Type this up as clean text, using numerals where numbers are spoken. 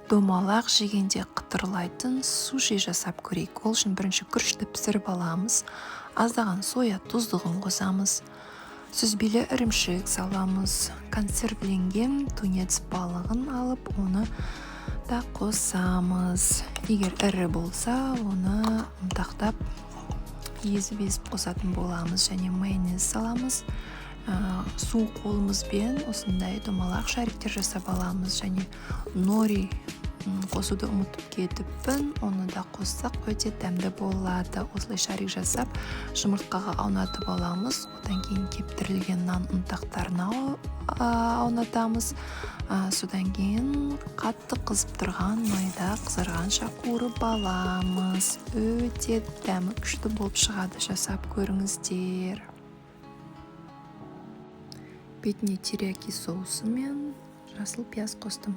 Домалақ жегенде қытырлайтын суши жасап көрейік. Ол үшін бірінші күрішті пісіріп аламыз. Аздаған соя тұздығын қосамыз. Сүзбелі ірімшік саламыз. Консервленген тунец балығын алып, оны да қосамыз. Егер ірі болса, оны ұнтақтап езіп қосатын боламыз. Және майонез саламыз. Су қолымызбен осындай домалақ шариктер жасап аламыз. Және нори қосуды ұмытып кетіппін. Оны да қоссақ өте дәмді болады. Осылай шарик жасап, жұмыртқаға аунатып аламыз. Одан кейін кептірілген нан ұнтақтарына аунатамыз. Содан кейін қатты қызып тұрған майда қызарғанша қуырып аламыз. Өте дәмі күшті болып шығады. Жасап көріңіздер. Бетіне терияки соусы мен жасыл пияз қостым.